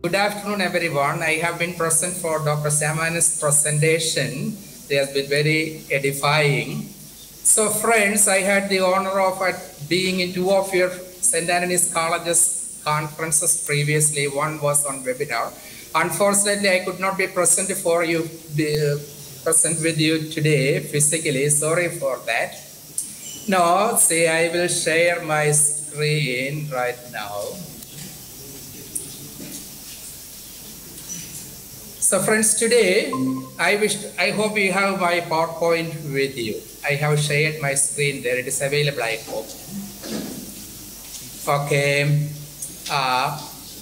Good afternoon, everyone. I have been present for Dr. Samana's presentation. It has been very edifying. So, friends, I had the honor of being in two of your St. Anthony's College's conferences previously. One was on webinar. Unfortunately, I could not be present for you, present with you today physically. Sorry for that. Now, see, I will share my screen right now. So friends, today I hope you have my PowerPoint with you. I have shared my screen there. It is available, I hope. Okay.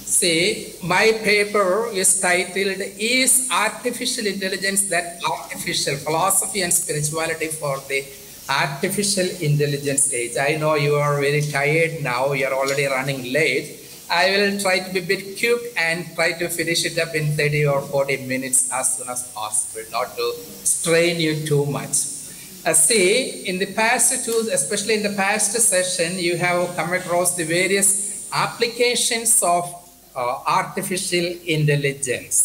See, my paper is titled, "Is Artificial Intelligence That Artificial? Philosophy and Spirituality for the Artificial Intelligence Age." I know you are very tired now. You are already running late. I will try to be a bit quick and try to finish it up in 30 or 40 minutes as soon as possible, not to strain you too much. See, in the past two, especially in the past session, you have come across the various applications of artificial intelligence,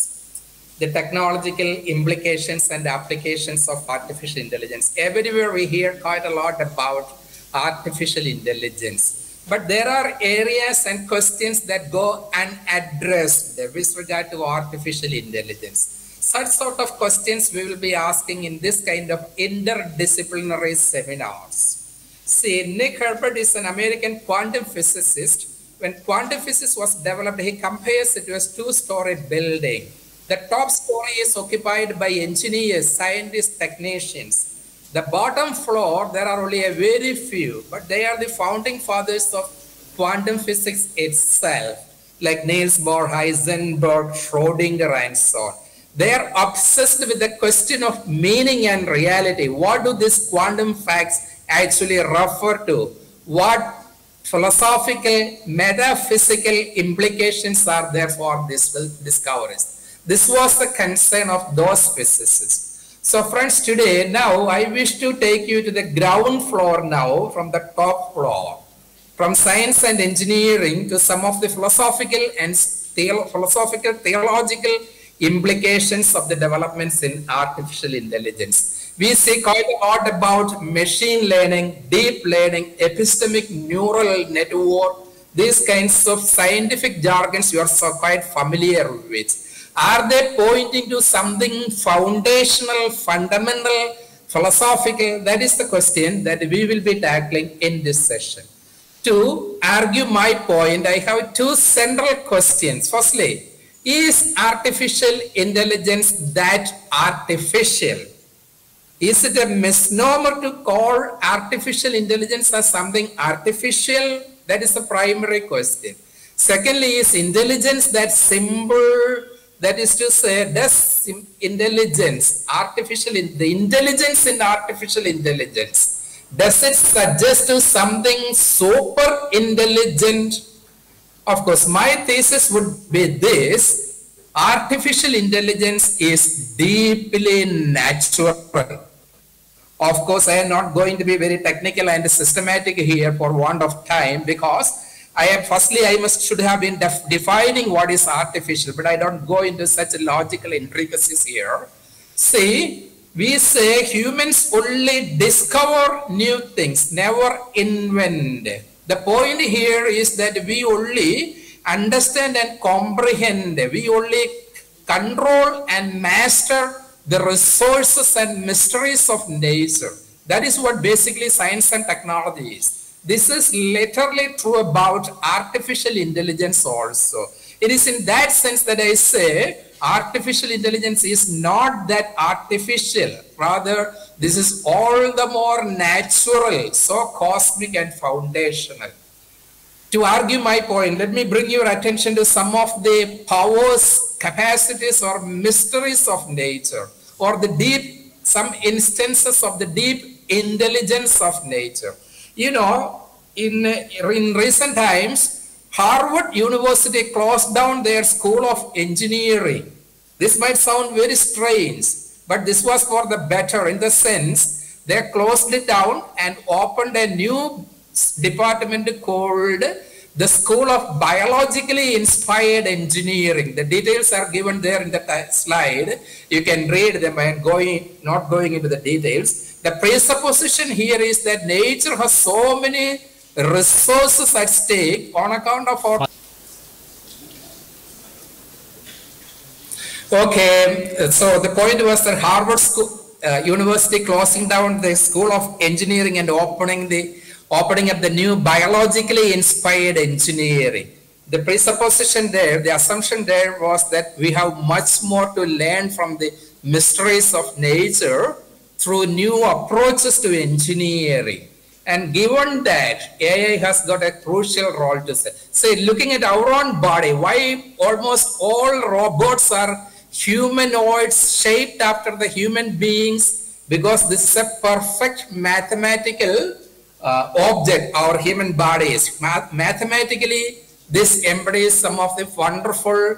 the technological implications and applications of artificial intelligence. Everywhere we hear quite a lot about artificial intelligence. But there are areas and questions that go unaddressed with regard to artificial intelligence. Such sort of questions we will be asking in this kind of interdisciplinary seminars. See, Nick Herbert is an American quantum physicist. When quantum physics was developed, he compares it to a two-story building. The top story is occupied by engineers, scientists, technicians. The bottom floor, there are only a very few, but they are the founding fathers of quantum physics itself, like Niels Bohr, Heisenberg, Schrödinger, and so on. They are obsessed with the question of meaning and reality. What do these quantum facts actually refer to? What philosophical, metaphysical implications are there for these discoveries? This was the concern of those physicists. So friends, today, now I wish to take you to the ground floor now from the top floor, from science and engineering to some of the philosophical and theological implications of the developments in artificial intelligence. We see quite a lot about machine learning, deep learning, epistemic neural network, these kinds of scientific jargons you are so quite familiar with. Are they pointing to something foundational, fundamental, philosophical? That is the question that we will be tackling in this session. To argue my point, I have two central questions. Firstly, is artificial intelligence that artificial? Is it a misnomer to call artificial intelligence as something artificial? That is the primary question. Secondly, is intelligence that simple? That is to say, does intelligence, the intelligence in artificial intelligence, does it suggest to something super intelligent? Of course, my thesis would be this: artificial intelligence is deeply natural. Of course, I am not going to be very technical and systematic here for want of time, because I should have been defining what is artificial, but I don't go into such logical intricacies here. See, we say humans only discover new things, never invent. The point here is that we only understand and comprehend, we only control and master the resources and mysteries of nature. That is what basically science and technology is. This is literally true about artificial intelligence also. It is in that sense that I say artificial intelligence is not that artificial. Rather, this is all the more natural, so cosmic and foundational. To argue my point, let me bring your attention to some of the powers, capacities, or mysteries of nature, or some instances of the deep intelligence of nature. You know, in recent times, Harvard University closed down their School of Engineering. This might sound very strange, but this was for the better, in the sense they closed it down and opened a new department called the School of Biologically Inspired Engineering. The details are given there in the slide. You can read them and not going into the details. The presupposition here is that nature has so many resources at stake on account of our... Okay, so the point was that Harvard University closing down the School of Engineering and opening up the new biologically inspired engineering. The presupposition there, the assumption there was that we have much more to learn from the mysteries of nature through new approaches to engineering. And given that AI has got a crucial role to play. Say, looking at our own body, why almost all robots are humanoids shaped after the human beings? Because this is a perfect mathematical object, our human bodies. Mathematically, this embodies some of the wonderful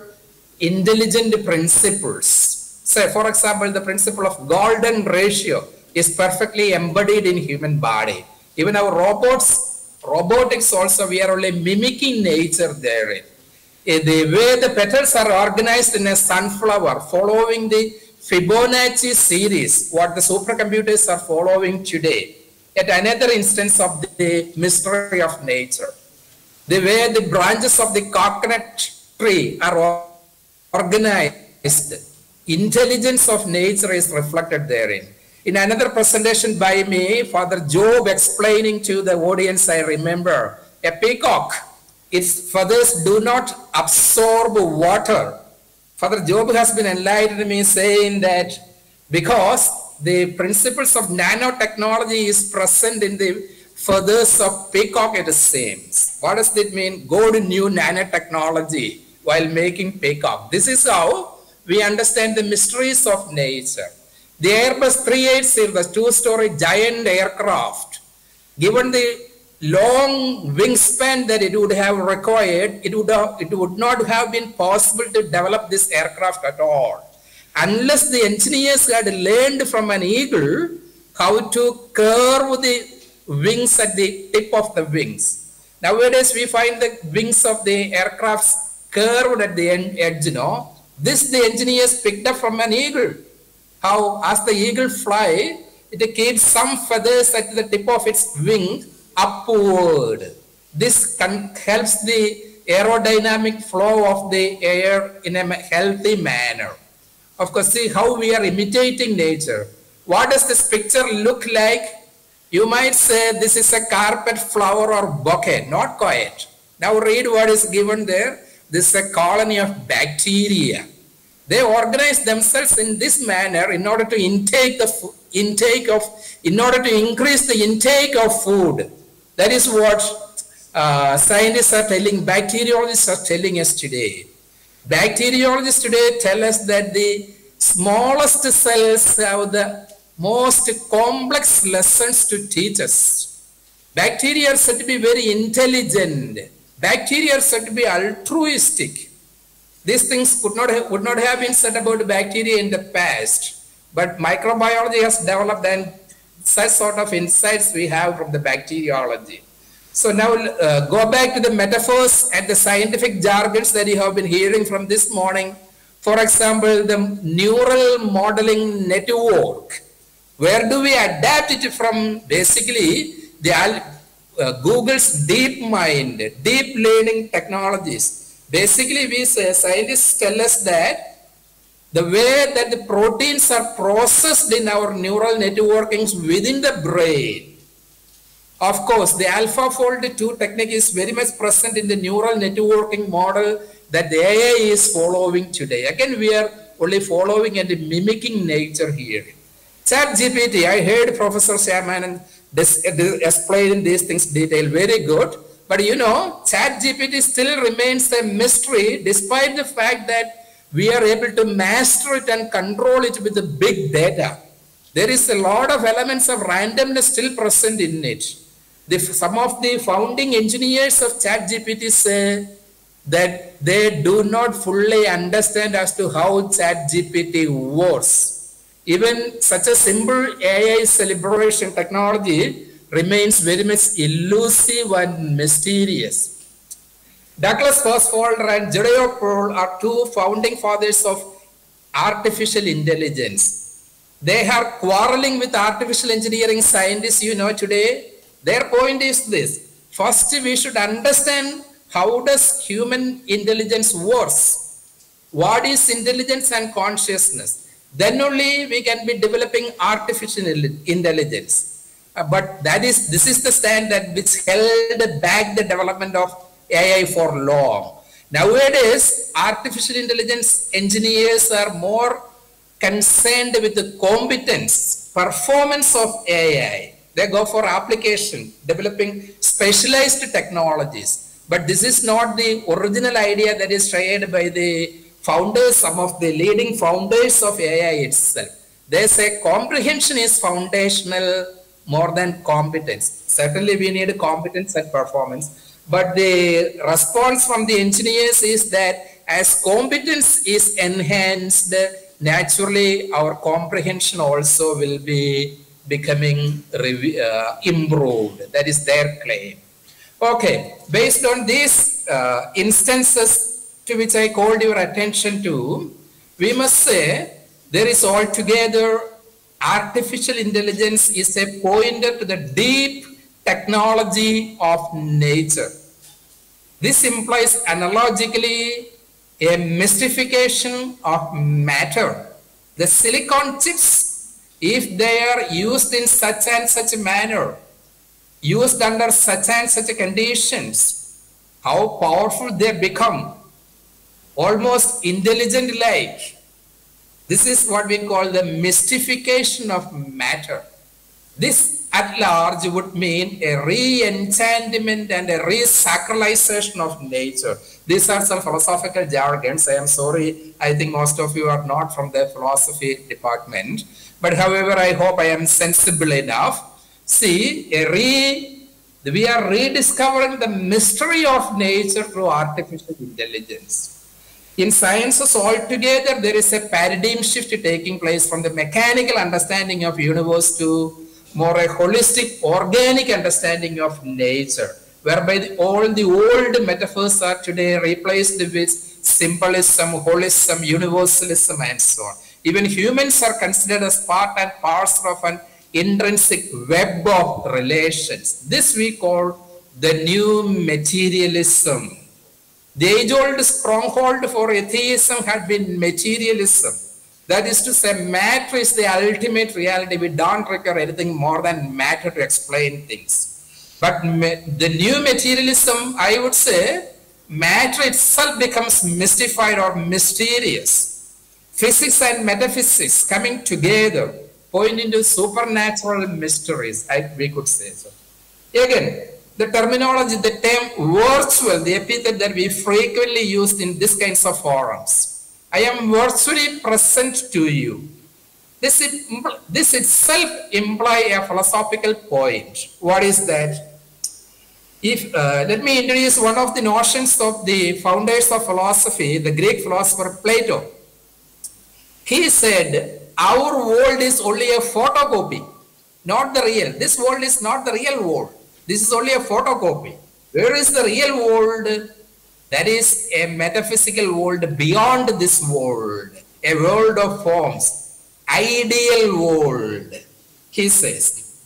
intelligent principles. Say, for example, the principle of golden ratio is perfectly embodied in human body. Even our robotics also, we are only mimicking nature therein. The way the petals are organized in a sunflower, following the Fibonacci series, what the supercomputers are following today. Yet another instance of the mystery of nature. The way the branches of the coconut tree are organized, intelligence of nature is reflected therein. In another presentation by me, Father Job explaining to the audience, I remember, a peacock, its feathers do not absorb water. Father Job has been enlightened me saying that because the principles of nanotechnology is present in the feathers of peacock, it seems. What does that mean? God knew nanotechnology while making peacock. This is how we understand the mysteries of nature. The Airbus 380, the two-story giant aircraft, given the long wingspan that it would have required, it would not have been possible to develop this aircraft at all, unless the engineers had learned from an eagle how to curve the wings at the tip of the wings. Nowadays, we find the wings of the aircraft curved at the edge, you know. This the engineers picked up from an eagle. How, as the eagle fly, it keeps some feathers at the tip of its wing upward. This helps the aerodynamic flow of the air in a healthy manner. Of course, see how we are imitating nature. What does this picture look like? You might say this is a carpet, flower or bouquet. Not quite. Now read what is given there. This is a colony of bacteria. They organize themselves in this manner in order to increase the intake of food. That is what scientists are telling, bacteriologists are telling us today. Bacteriologists today tell us that the smallest cells have the most complex lessons to teach us. Bacteria are said to be very intelligent. Bacteria are said to be altruistic. These things would not have been said about bacteria in the past, but microbiology has developed, and such sort of insights we have from the bacteriology. So now go back to the metaphors and the scientific jargons that you have been hearing from this morning. For example, the neural modeling network. Where do we adapt it from? Basically, Google's DeepMind, deep learning technologies. Basically, we say, scientists tell us that the way that the proteins are processed in our neural networkings within the brain. Of course, the AlphaFold 2 technique is very much present in the neural networking model that the AI is following today. Again, we are only following and mimicking nature here. ChatGPT, I heard Professor Shyamanan explain these things in detail, very good. But you know, ChatGPT still remains a mystery despite the fact that we are able to master it and control it with the big data. There is a lot of elements of randomness still present in it. Some of the founding engineers of ChatGPT say that they do not fully understand as to how ChatGPT works. Even such a simple AI celebration technology remains very much elusive and mysterious. Douglas Householder and Judeo Pearl are two founding fathers of artificial intelligence. They are quarreling with artificial engineering scientists, you know, today. Their point is this. First, we should understand how does human intelligence works. What is intelligence and consciousness? Then only we can be developing artificial intelligence. But this is the stand that which held back the development of AI for long. Nowadays, artificial intelligence engineers are more concerned with the competence, performance of AI. They go for application, developing specialized technologies. But this is not the original idea that is shared by the founders, some of the leading founders of AI itself. They say comprehension is foundational more than competence. Certainly we need competence and performance. But the response from the engineers is that as competence is enhanced, naturally our comprehension also will be becoming improved. That is their claim. Okay, based on these instances to which I called your attention to, we must say there is altogether artificial intelligence is a pointer to the deep technology of nature. This implies analogically a mystification of matter. The silicon chips, if they are used in such and such a manner, used under such and such conditions, how powerful they become, almost intelligent-like. This is what we call the mystification of matter. This at large would mean a re-enchantment and a re-sacralization of nature. These are some philosophical jargons. I am sorry, I think most of you are not from the philosophy department. But however, I hope I am sensible enough. See, we are rediscovering the mystery of nature through artificial intelligence. In sciences altogether, there is a paradigm shift taking place from the mechanical understanding of universe to more a holistic, organic understanding of nature, whereby all the old metaphors are today replaced with symbolism, holism, universalism, and so on. Even humans are considered as part and parcel of an intrinsic web of relations. This we call the new materialism. The age-old stronghold for atheism had been materialism. That is to say, matter is the ultimate reality. We don't require anything more than matter to explain things. But the new materialism, I would say, matter itself becomes mystified or mysterious. Physics and metaphysics coming together, pointing to supernatural mysteries, we could say so. Again, the terminology, the term virtual, the epithet that we frequently use in these kinds of forums. I am virtually present to you. This itself implies a philosophical point. What is that? Let me introduce one of the notions of the founders of philosophy, the Greek philosopher Plato. He said, our world is only a photocopy, not the real. This world is not the real world. This is only a photocopy. Where is the real world? That is a metaphysical world beyond this world, a world of forms, ideal world, he says.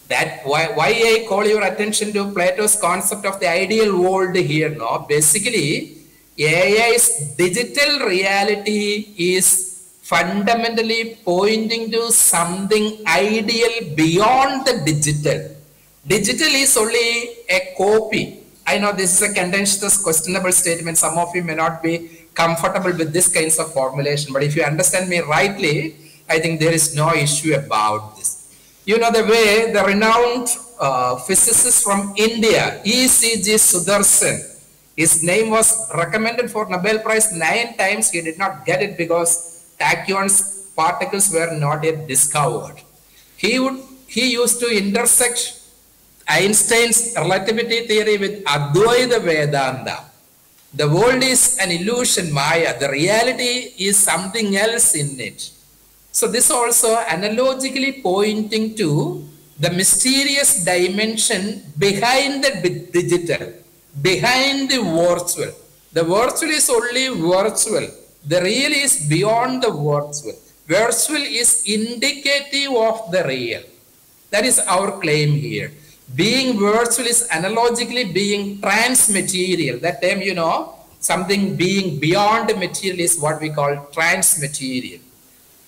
That why I call your attention to Plato's concept of the ideal world here. No? Basically, AI's digital reality is fundamentally pointing to something ideal beyond the digital. Digital is only a copy. I know this is a contentious, questionable statement. Some of you may not be comfortable with this kinds of formulation, but if you understand me rightly, I think there is no issue about this. You know the way the renowned physicist from India, E.C.G. Sudarshan, his name was recommended for Nobel Prize 9 times. He did not get it because tachyons particles were not yet discovered. He used to intersect Einstein's relativity theory with Advaita Vedanta. The world is an illusion, Maya. The reality is something else in it. So this also analogically pointing to the mysterious dimension behind the digital. behind the virtual. The virtual is only virtual. The real is beyond the virtual. Virtual is indicative of the real. That is our claim here. Being virtual is analogically being transmaterial. That term, you know, something being beyond material is what we call transmaterial.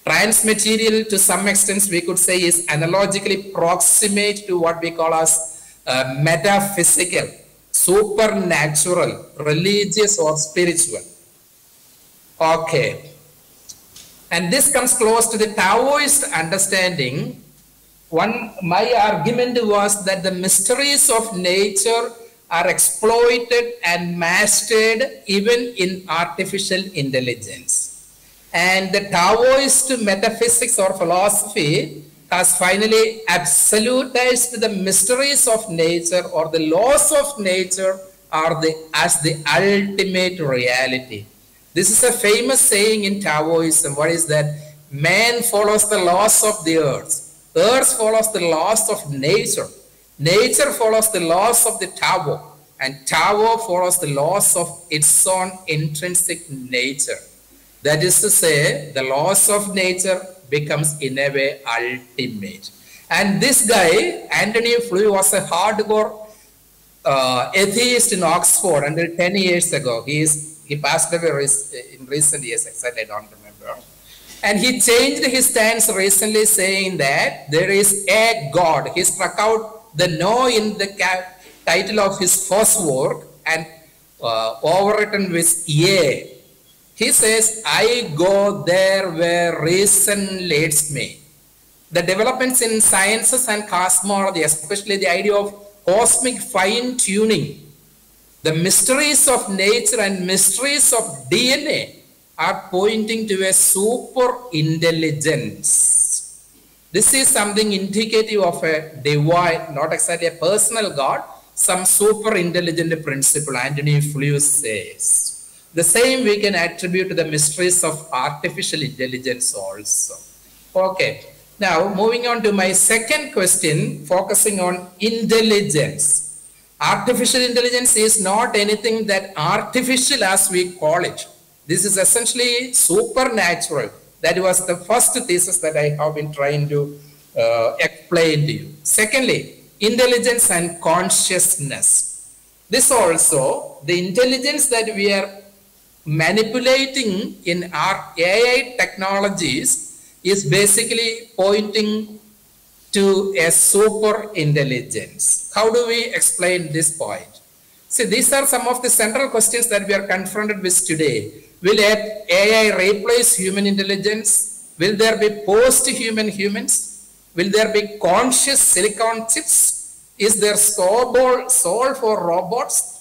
Transmaterial, to some extent, we could say, is analogically proximate to what we call as metaphysical, supernatural, religious or spiritual. Okay. And this comes close to the Taoist understanding. My argument was that the mysteries of nature are exploited and mastered even in artificial intelligence. And the Taoist metaphysics or philosophy has finally absolutized the mysteries of nature or the laws of nature as the ultimate reality. This is a famous saying in Taoism. What is that? Man follows the laws of the earth. Earth follows the laws of nature. Nature follows the laws of the Tao. And Tao follows the laws of its own intrinsic nature. That is to say, the laws of nature becomes in a way ultimate. And this guy, Anthony Flew, was a hardcore atheist in Oxford until 10 years ago. He passed away in recent years, exactly, I don't remember. And he changed his stance recently, saying that there is a God. He struck out the no in the title of his first work and overwritten with yea. He says, I go there where reason leads me. The developments in sciences and cosmology, especially the idea of cosmic fine-tuning, the mysteries of nature and mysteries of DNA are pointing to a super intelligence. This is something indicative of a divine, not exactly a personal God, some super intelligent principle, Anthony Flew says. The same we can attribute to the mysteries of artificial intelligence also. Okay, now moving on to my second question, focusing on intelligence. Artificial intelligence is not anything that artificial as we call it. This is essentially supernatural. That was the first thesis that I have been trying to explain to you. Secondly, intelligence and consciousness. This also, the intelligence that we are manipulating in our AI technologies is basically pointing to a super intelligence. How do we explain this point? See, these are some of the central questions that we are confronted with today. Will AI replace human intelligence? Will there be post-human humans? Will there be conscious silicon chips? Is there soul for robots?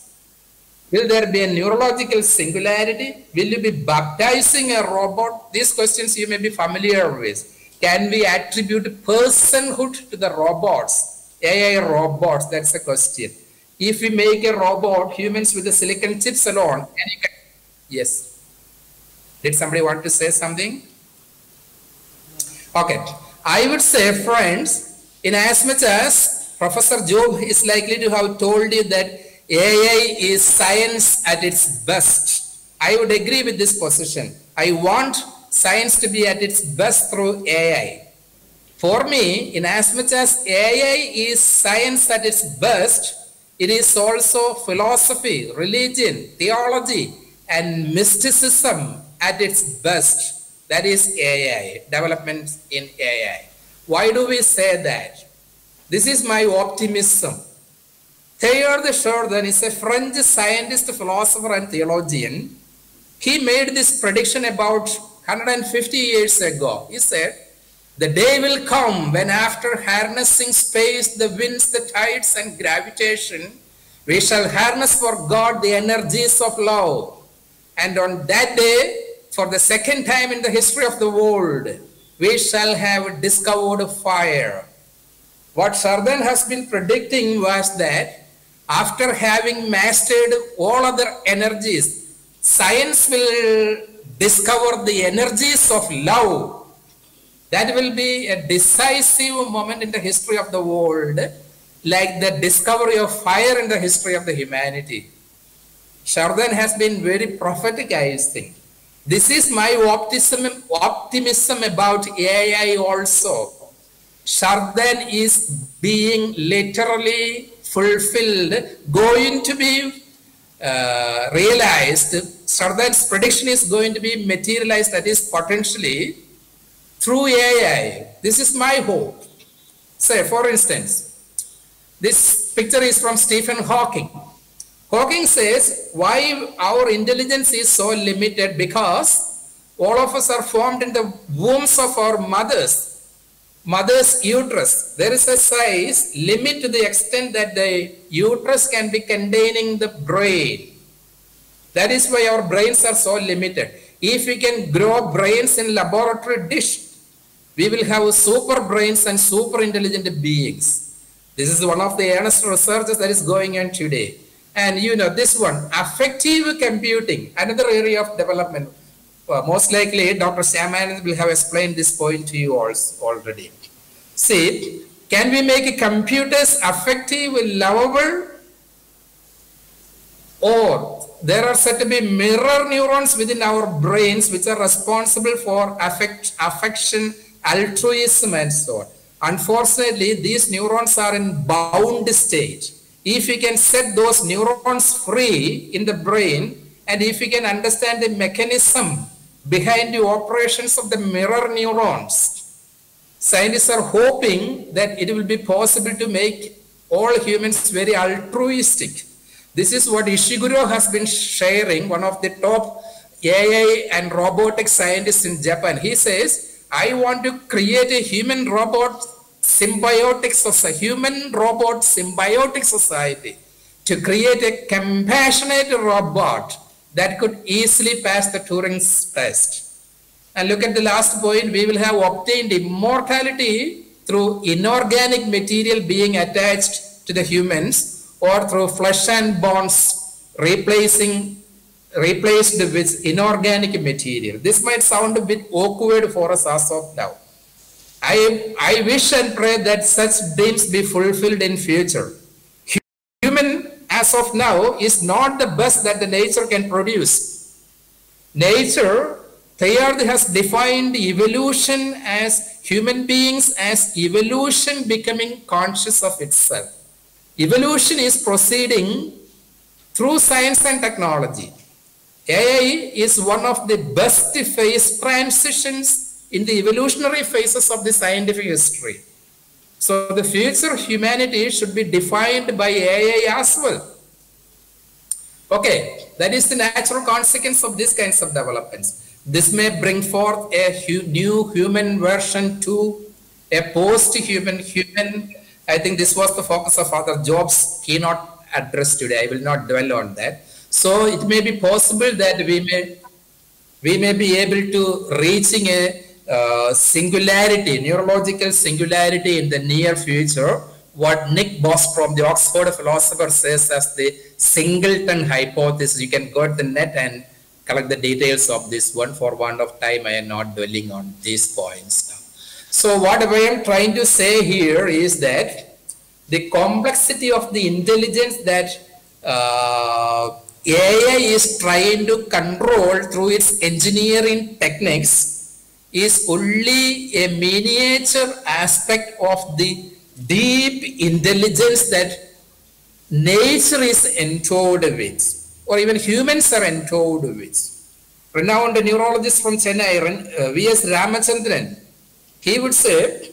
Will there be a neurological singularity? Will you be baptizing a robot? These questions you may be familiar with. Can we attribute personhood to the robots? AI robots, that's the question. If we make a robot, humans with the silicon chips alone, yes. Did somebody want to say something? Okay. I would say, friends, in as much as Professor Job is likely to have told you that AI is science at its best, I would agree with this position. I want science to be at its best through AI. For me, in as much as AI is science at its best, it is also philosophy, religion, theology, and mysticism at its best. That is AI, development in AI. Why do we say that? This is my optimism. Teilhard de Chardin is a French scientist, philosopher, and theologian. He made this prediction about 150 years ago. He said, the day will come when after harnessing space, the winds, the tides, and gravitation, we shall harness for God the energies of love. And on that day, for the second time in the history of the world, we shall have discovered fire. What Chardin has been predicting was that after having mastered all other energies, science will discover the energies of love. That will be a decisive moment in the history of the world, like the discovery of fire in the history of the humanity. Chardin has been very prophetic, I think. This is my optimism about AI also. Chardin is being literally fulfilled, going to be realized. Chardin's prediction is going to be materialized, that is potentially through AI. This is my hope. Say, for instance, this picture is from Stephen Hawking. Hawking says, why our intelligence is so limited? Because all of us are formed in the wombs of our mother's uterus. There is a size limit to the extent that the uterus can be containing the brain. That is why our brains are so limited. If we can grow brains in laboratory dish, we will have super brains and super intelligent beings. This is one of the earnest researches that is going on today. And you know, this one, affective computing, another area of development. Most likely, Dr. Syamanand will have explained this point to you already. See, can we make computers affective, lovable? Or there are said to be mirror neurons within our brains which are responsible for affection, altruism, and so on. Unfortunately, these neurons are in bound state. If we can set those neurons free in the brain, and if we can understand the mechanism behind the operations of the mirror neurons, scientists are hoping that it will be possible to make all humans very altruistic. This is what Ishiguro has been sharing, one of the top AI and robotic scientists in Japan. He says, I want to create a human-robot symbiotic society to create a compassionate robot that could easily pass the Turing's test. And look at the last point, we will have obtained immortality through inorganic material being attached to the humans, or through flesh and bones replaced with inorganic material. This might sound a bit awkward for us as of now. I wish and pray that such dreams be fulfilled in future. Human, as of now, is not the best that the nature can produce. Nature, Teilhard has defined evolution as human beings as evolution becoming conscious of itself. Evolution is proceeding through science and technology. AI is one of the best phase transitions in the evolutionary phases of the scientific history. So the future humanity should be defined by AI as well. Okay, that is the natural consequence of these kinds of developments. This may bring forth a new human version to a post-human human. I think this was the focus of Father Job's keynote address today. I will not dwell on that. So it may be possible that we may be able to reaching a singularity, neurological singularity in the near future, what Nick Bostrom, the Oxford philosopher, says as the singleton hypothesis. You can go to the net and collect the details of this one. For want of time, I am not dwelling on these points now. So what I am trying to say here is that the complexity of the intelligence that AI is trying to control through its engineering techniques is only a miniature aspect of the deep intelligence that nature is endowed with, or even humans are endowed with. Renowned neurologist from Chennai, V.S. Ramachandran, he would say,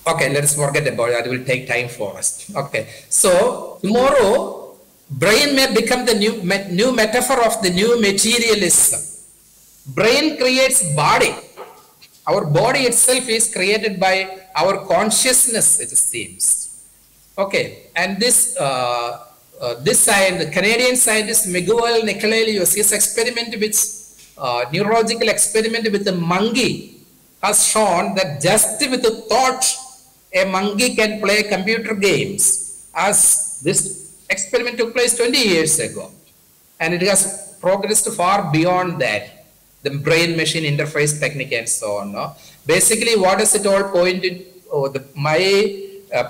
okay, let's forget about it. It will take time for us. Okay, so tomorrow, brain may become the new metaphor of the new materialism. Brain creates body. Our body itself is created by our consciousness, it seems. Okay, and this the Canadian scientist Miguel Nicolelius, his experiment with neurological experiment with the monkey has shown that just with a thought, a monkey can play computer games. As this experiment took place 20 years ago, and it has progressed far beyond that, the brain-machine interface technique and so on. No? Basically, what does it all point to? My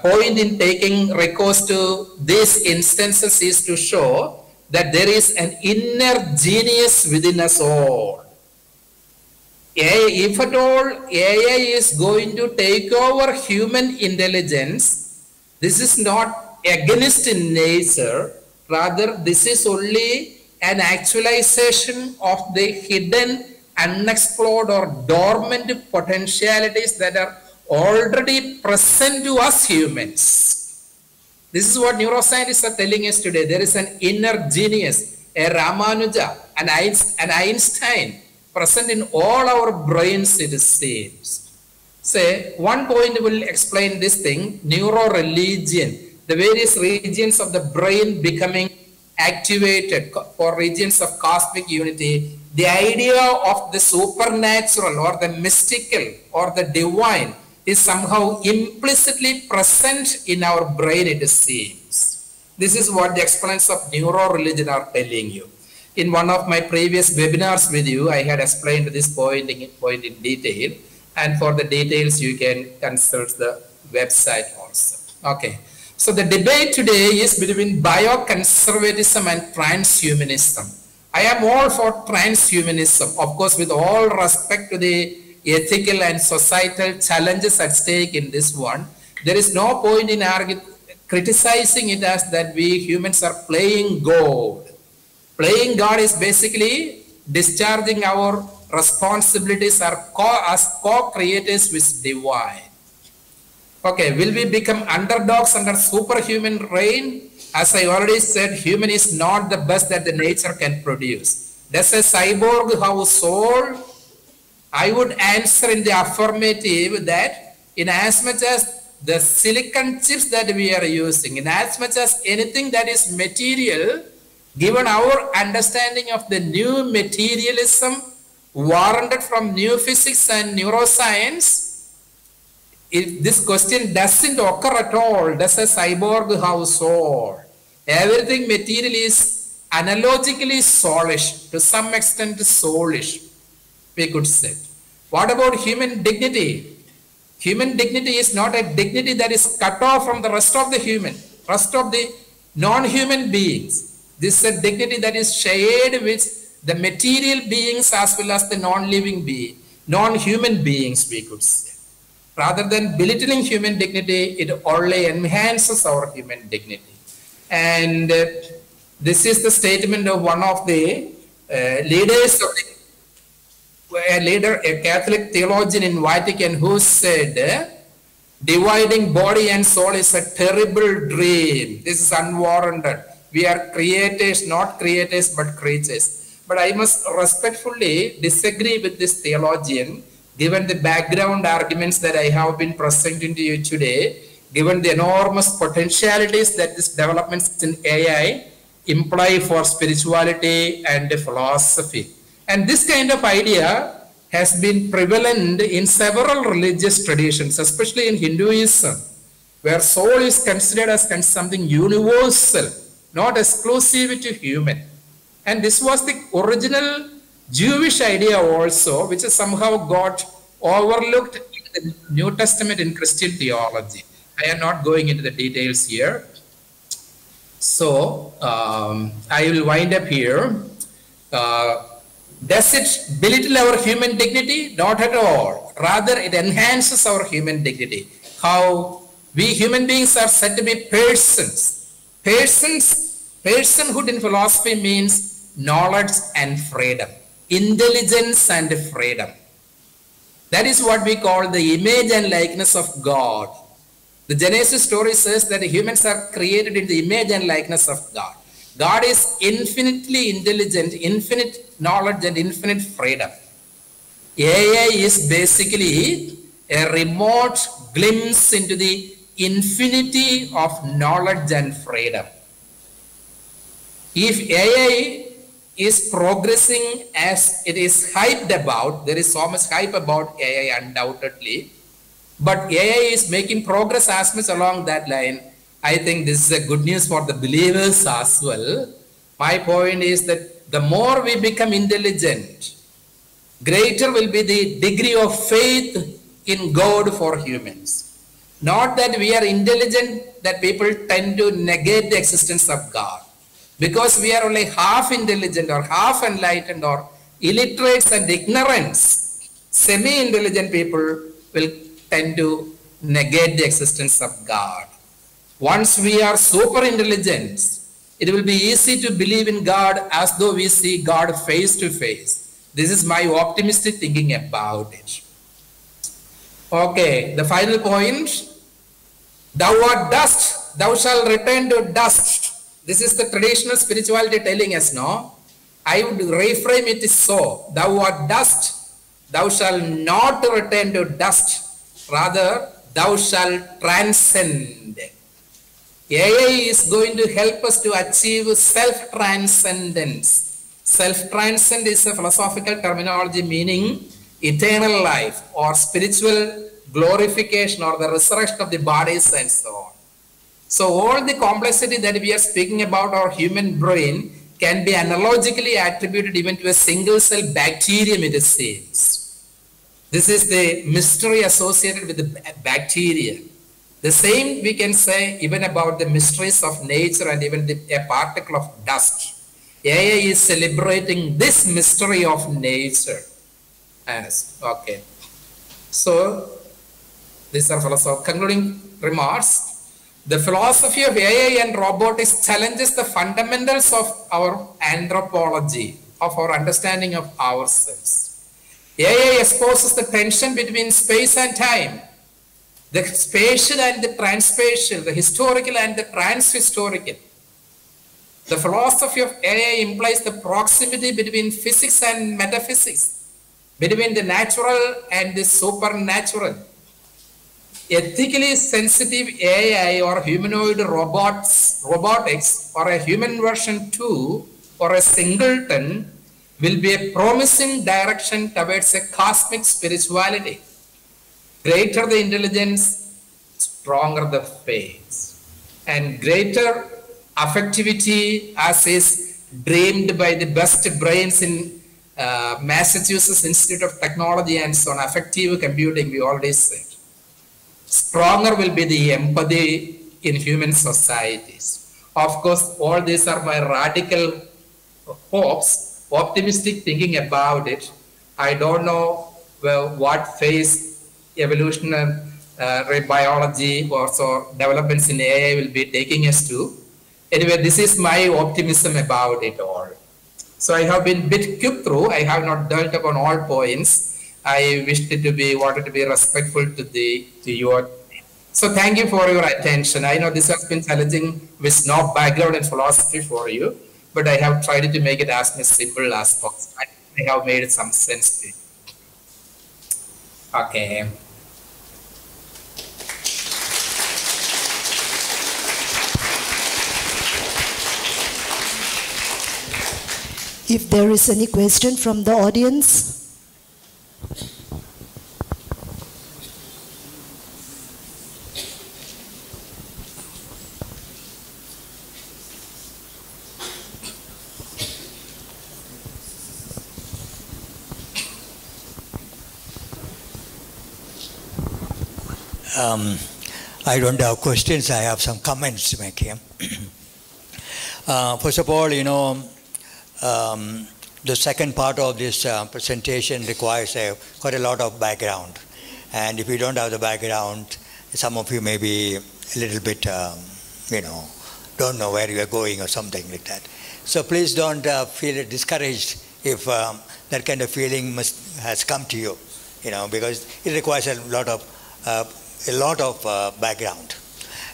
point in taking recourse to these instances is to show that there is an inner genius within us all. If at all AI is going to take over human intelligence, this is not against in nature, rather this is only an actualization of the hidden, unexplored or dormant potentialities that are already present to us humans. This is what neuroscientists are telling us today. There is an inner genius, a Ramanuja, an Einstein present in all our brains, it seems. Say, one point will explain this thing, neuro-religion, the various regions of the brain becoming activated for regions of cosmic unity. The idea of the supernatural or the mystical or the divine is somehow implicitly present in our brain, it seems. This is what the exponents of neuro-religion are telling you. In one of my previous webinars with you, I had explained this point in detail, and for the details you can consult the website also. Okay, so the debate today is between bioconservatism and transhumanism. I am all for transhumanism, of course, with all respect to the ethical and societal challenges at stake in this one. There is no point in criticizing it as that we humans are playing God. Playing God is basically discharging our responsibilities as co-creators with divine. Okay, will we become underdogs under superhuman reign? As I already said, human is not the best that the nature can produce. Does a cyborg have a soul? I would answer in the affirmative that in as much as the silicon chips that we are using, in as much as anything that is material, given our understanding of the new materialism warranted from new physics and neuroscience, if this question doesn't occur at all, does a cyborg have a soul? Everything material is analogically soulish, to some extent soulish, we could say. What about human dignity? Human dignity is not a dignity that is cut off from the rest of the non-human beings. This is a dignity that is shared with the material beings as well as the non-living being, non-human beings, we could say. Rather than belittling human dignity, it only enhances our human dignity. And this is the statement of one of the leaders of a Catholic theologian in Vatican, who said, dividing body and soul is a terrible dream. This is unwarranted. We are creators, not creators, but creatures. But I must respectfully disagree with this theologian, given the background arguments that I have been presenting to you today, given the enormous potentialities that these developments in AI imply for spirituality and philosophy. And this kind of idea has been prevalent in several religious traditions, especially in Hinduism, where soul is considered as something universal, not exclusive to human. And this was the original Jewish idea also, which has somehow got overlooked in the New Testament in Christian theology. I am not going into the details here. So I will wind up here. Does it belittle our human dignity? Not at all. Rather, it enhances our human dignity. How we human beings are said to be persons. Personhood in philosophy means knowledge and freedom, intelligence and freedom. That is what we call the image and likeness of God. The Genesis story says that the humans are created in the image and likeness of God. God is infinitely intelligent, infinite knowledge and infinite freedom. AI is basically a remote glimpse into the infinity of knowledge and freedom. If AI is progressing as it is hyped about, there is so much hype about AI undoubtedly, but AI is making progress as much along that line, I think this is a good news for the believers as well. My point is that the more we become intelligent, greater will be the degree of faith in God for humans. Not that we are intelligent, that people tend to negate the existence of God. Because we are only half intelligent or half enlightened or illiterates and ignorance, semi-intelligent people will tend to negate the existence of God. Once we are super intelligent, it will be easy to believe in God as though we see God face to face. This is my optimistic thinking about it. Okay, the final point. Thou art dust, thou shalt return to dust. This is the traditional spirituality telling us, no? I would reframe it so. Thou art dust, thou shalt not return to dust. Rather, thou shalt transcend. AI is going to help us to achieve self-transcendence. Self-transcend is a philosophical terminology meaning eternal life or spiritual glorification or the resurrection of the bodies and so on. So all the complexity that we are speaking about our human brain can be analogically attributed even to a single cell bacterium, it seems. This is the mystery associated with the bacteria. The same we can say even about the mysteries of nature and even a particle of dust. AI is celebrating this mystery of nature. Yes, okay. So, these are concluding remarks. The philosophy of AI and robotics challenges the fundamentals of our anthropology, of our understanding of ourselves. AI exposes the tension between space and time, the spatial and the transspatial, the historical and the transhistorical. The philosophy of AI implies the proximity between physics and metaphysics, between the natural and the supernatural. Ethically sensitive AI or humanoid robotics or a human version 2 or a singleton will be a promising direction towards a cosmic spirituality. Greater the intelligence, stronger the faith, and greater affectivity as is dreamed by the best brains in Massachusetts Institute of Technology and so on, affective computing, we already said. Stronger will be the empathy in human societies. Of course, all these are my radical hopes, optimistic thinking about it. I don't know what phase evolutionary biology or so developments in AI will be taking us to. Anyway, this is my optimism about it all. So I have been a bit quick through. I have not dwelt upon all points. I wanted to be respectful to your. So thank you for your attention. I know this has been challenging with no background in philosophy for you, but I have tried to make it as simple as possible. I have made some sense to it. Okay. If there is any question from the audience. I don't have questions, I have some comments to make here. First of all, the second part of this presentation requires quite a lot of background. And if you don't have the background, some of you may be a little bit, don't know where you are going or something like that. So please don't feel discouraged if that kind of feeling has come to you, because it requires a lot of background.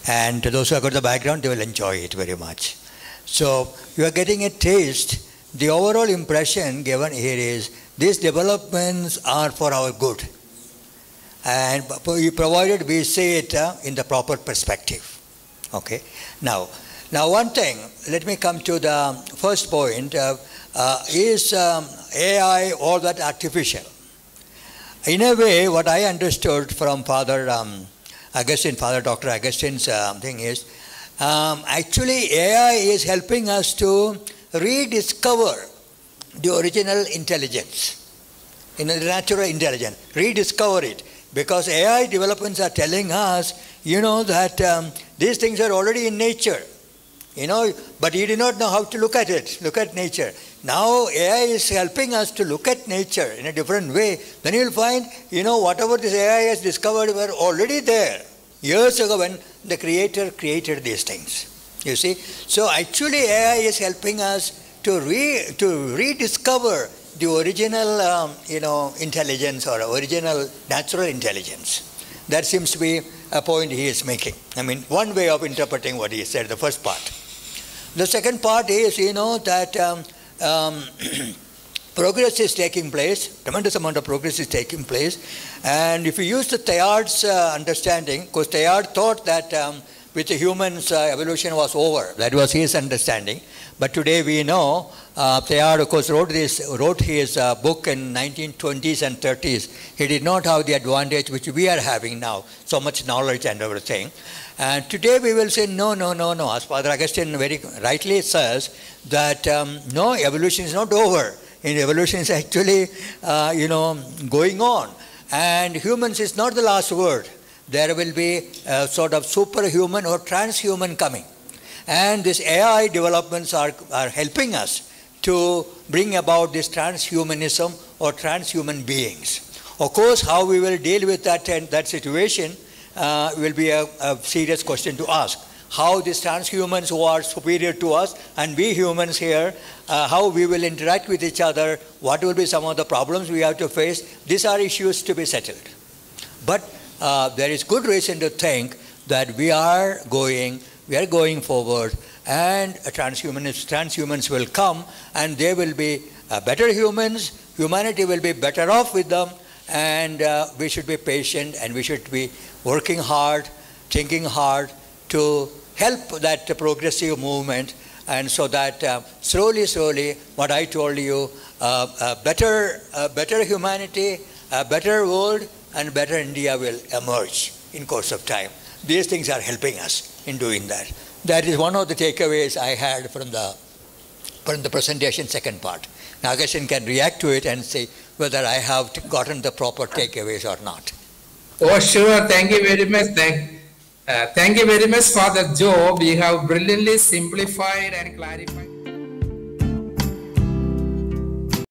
And those who have got the background, they will enjoy it very much. So you are getting a taste. The overall impression given here is these developments are for our good. And provided we see it in the proper perspective. Okay. Now one thing, let me come to the first point. Is AI all that artificial? In a way, what I understood from Dr. Augustine's thing is, actually AI is helping us to rediscover the original intelligence, the natural intelligence, rediscover it, Because AI developments are telling us, that these things are already in nature, but you do not know how to look at it, look at nature. Now AI is helping us to look at nature in a different way. Then you will find, whatever this AI has discovered were already there years ago when the Creator created these things. You see? So actually AI is helping us to rediscover the original, intelligence or original natural intelligence. That seems to be a point he is making. I mean, one way of interpreting what he said, the first part. The second part is, that progress is taking place, tremendous amount of progress is taking place. And if you use the Teilhard's understanding, because Teilhard thought that with the humans, evolution was over. That was his understanding. But today we know, Teilhard, of course, wrote his book in 1920s and 30s. He did not have the advantage which we are having now, so much knowledge and everything. And today we will say, no. As Father Augustine very rightly says, that no, evolution is not over. And evolution is actually, going on. And humans is not the last word. There will be a sort of superhuman or transhuman coming. And these AI developments are helping us to bring about this transhumanism or transhuman beings. Of course, how we will deal with that situation will be a serious question to ask. How these transhumans who are superior to us and we humans here, how we will interact with each other, what will be some of the problems we have to face, these are issues to be settled. But there is good reason to think that we are going forward, and transhumans will come, and they will be better humans. Humanity will be better off with them, and we should be patient, and we should be working hard, thinking hard to help that progressive movement, and so that slowly, what I told you, better humanity, a better world, and better India will emerge in course of time. These things are helping us in doing that. That is one of the takeaways I had from the presentation second part. Now Augustine can react to it and say whether I have gotten the proper takeaways or not. Oh, sure. Thank you very much. Thank you very much, Father Joe. We have brilliantly simplified and clarified.